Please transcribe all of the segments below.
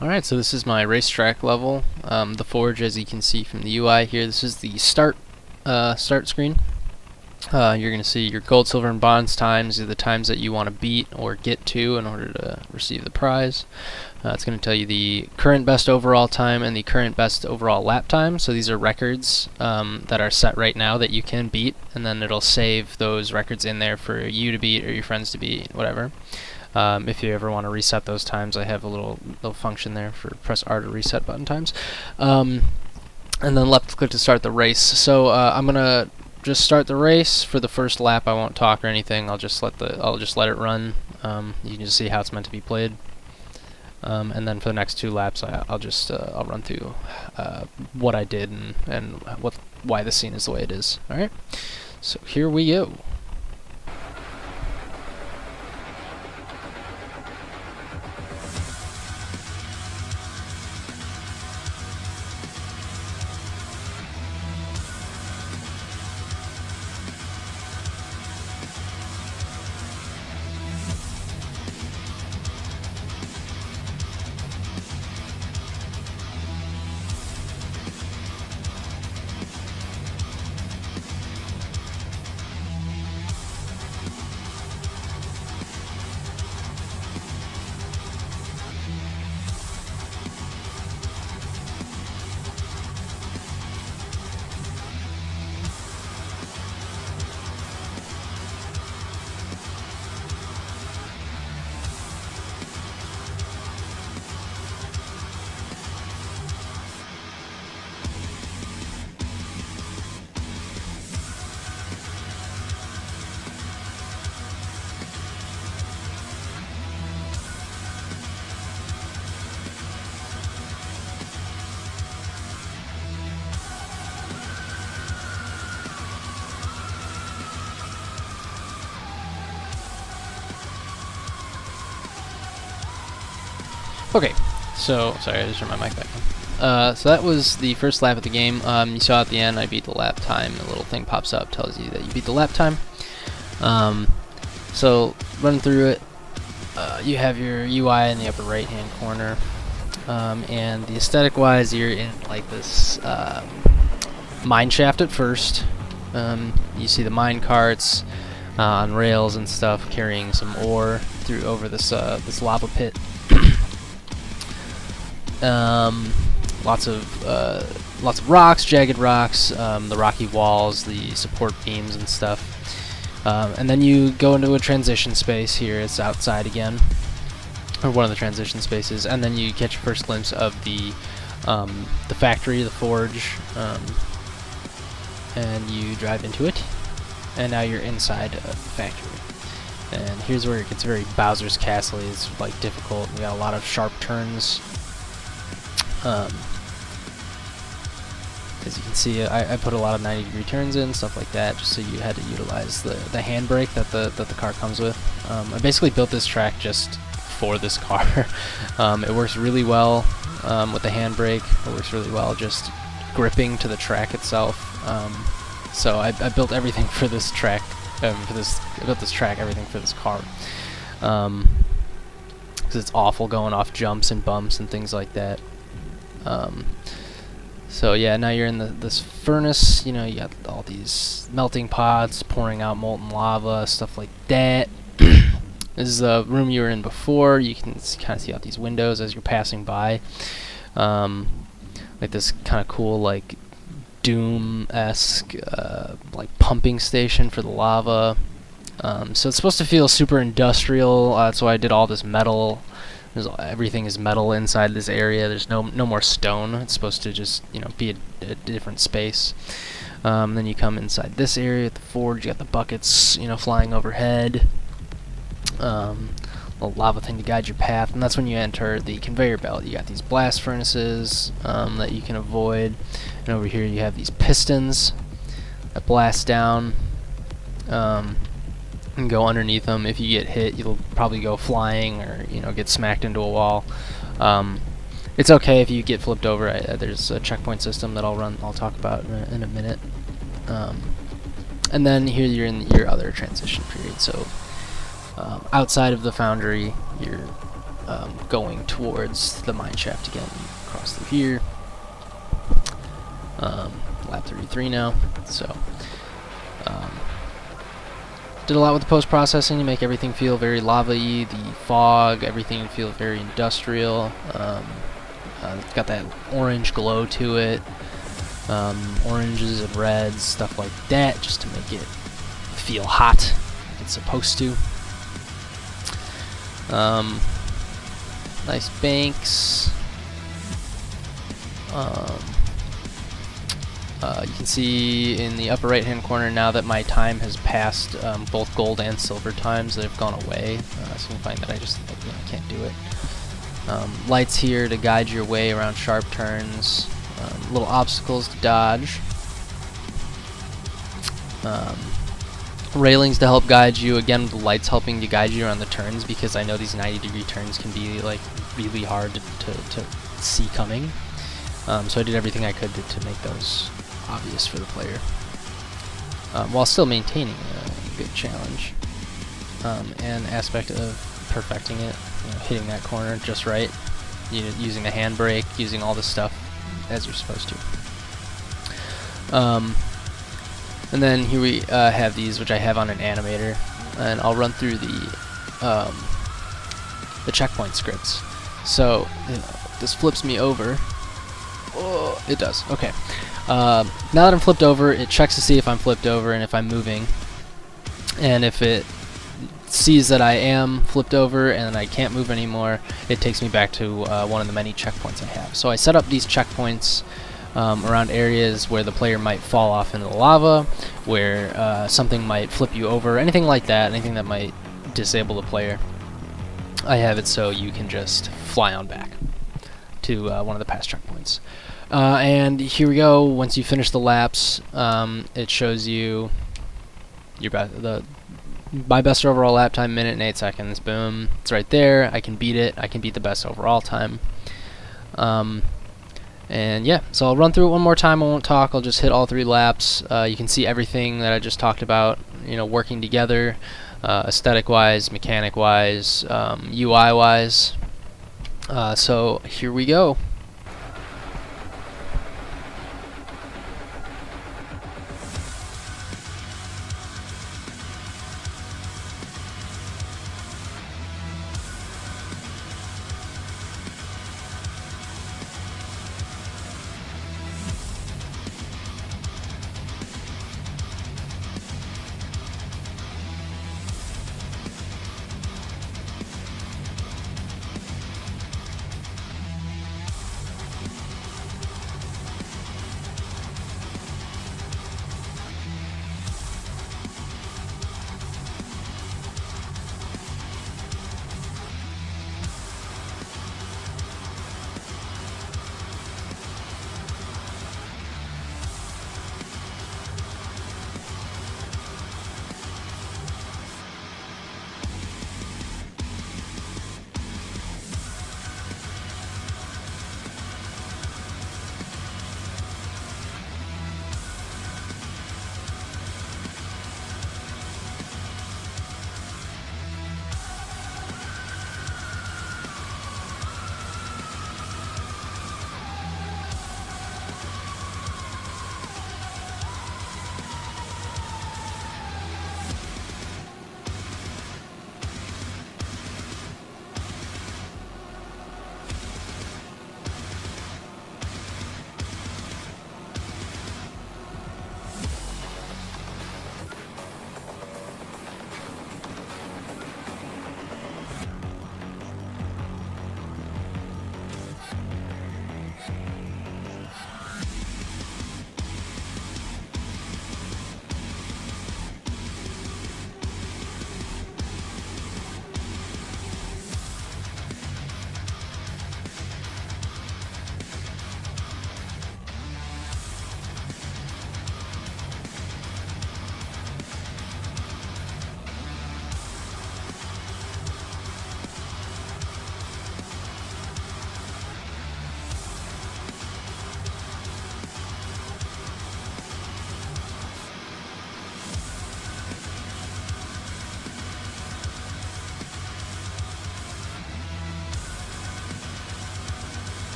Alright, so this is my racetrack level. TheForge, as you can see from the UI here, this is the start screen. You're going to see your gold, silver, and bronze times, are the times that you want to beat or get to in order to receive the prize. It's going to tell you the current best overall time and the current best overall lap time. So these are records that are set right now that you can beat, and then it'll save those records in there for you to beat or your friends to beat, whatever. If you ever want to reset those times, I have a little function there for press R to reset button times. And then left click to start the race. So I'm gonna just start the race for the first lap. I won't talk or anything. I'll just let it run. You can just see how it's meant to be played. And then for the next 2 laps, I'll run through what I did and why the scene is the way it is. All right. So here we go. Okay, so sorry, I just turned my mic back on. So that was the first lap of the game. You saw at the end I beat the lap time. A little thing pops up, tells you that you beat the lap time. So running through it, you have your UI in the upper right hand corner, and the aesthetic wise, you're in like this mine shaft at first. You see the mine carts on rails and stuff carrying some ore through over this lava pit. Lots of rocks, jagged rocks, the rocky walls, the support beams and stuff. And then you go into a transition space here. It's outside again, or one of the transition spaces. And then you catch your first glimpse of the factory, the forge, and you drive into it. And now you're inside the factory. And here's where it gets very Bowser's Castle. It's like difficult. We got a lot of sharp turns. As you can see, I put a lot of 90-degree turns in, stuff like that, just so you had to utilize the handbrake that the car comes with. I basically built this track just for this car. It works really well with the handbrake. It works really well just gripping to the track itself. So I built everything for this track. I built this track, everything for this car. Because it's awful going off jumps and bumps and things like that. So yeah, now you're in this furnace. You know, you got all these melting pots pouring out molten lava, stuff like that. This is the room you were in before. You can kind of see out these windows as you're passing by. Like this kind of cool, like Doom-esque, like pumping station for the lava. So it's supposed to feel super industrial. That's why I did all this metal. Everything is metal inside this area. There's no more stone. It's supposed to just, you know, be a different space. Then you come inside this area at the forge. You got the buckets, you know, flying overhead. A lava thing to guide your path, and that's when you enter the conveyor belt. You got these blast furnaces that you can avoid, and over here you have these pistons that blast down. And go underneath them. If you get hit, you'll probably go flying or, you know, get smacked into a wall. It's okay if you get flipped over. There's a checkpoint system that I'll talk about in a minute. And then here you're in your other transition period. So outside of the foundry, you're going towards the mine shaft again. Cross through here. Lap 33 now. So did a lot with the post-processing to make everything feel very lava-y, the fog, everything feel very industrial. Got that orange glow to it, oranges and reds, stuff like that, just to make it feel hot like it's supposed to. Nice banks. You can see in the upper right hand corner now that my time has passed both gold and silver times. They've gone away, so you can find that I just can't do it. Lights here to guide your way around sharp turns, little obstacles to dodge, railings to help guide you. Again, the lights helping to guide you around the turns, because I know these 90-degree turns can be like really hard to see coming. So I did everything I could to make those obvious for the player, while still maintaining a good challenge and aspect of perfecting it, hitting that corner just right, using the handbrake, using all this stuff as you're supposed to. And then here we have these, which I have on an animator, and I'll run through the checkpoint scripts. So this flips me over. Oh, it does. Okay. Now that I'm flipped over, it checks to see if I'm flipped over and if I'm moving. And if it sees that I am flipped over and I can't move anymore, it takes me back to one of the many checkpoints I have. So I set up these checkpoints around areas where the player might fall off into the lava, where something might flip you over, anything like that, anything that might disable the player. I have it so you can just fly on back to one of the past checkpoints. And here we go. Once you finish the laps, it shows you my best overall lap time, minute and 8 seconds. Boom, it's right there. I can beat it. I can beat the best overall time. And yeah, so I'll run through it one more time. I won't talk. I'll just hit all 3 laps. You can see everything that I just talked about, working together, aesthetic-wise, mechanic-wise, UI-wise. So here we go.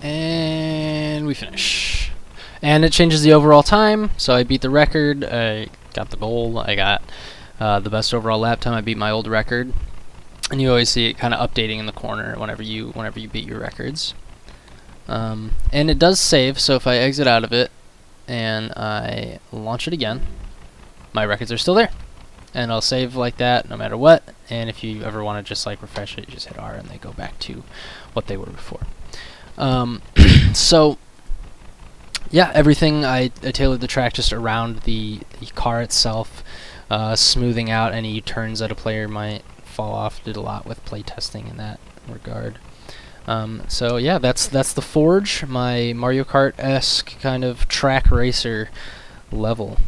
And we finish. And it changes the overall time, so I beat the record, I got the goal, I got the best overall lap time, I beat my old record. And you always see it kind of updating in the corner whenever you beat your records. And it does save, so if I exit out of it and I launch it again, my records are still there. And I'll save like that no matter what, and if you ever want to just like refresh it, you just hit R and they go back to what they were before. So yeah, everything I tailored the track just around the car itself, smoothing out any turns that a player might fall off. Did a lot with playtesting in that regard. So yeah, that's TheForge, my Mario Kart-esque kind of track racer level.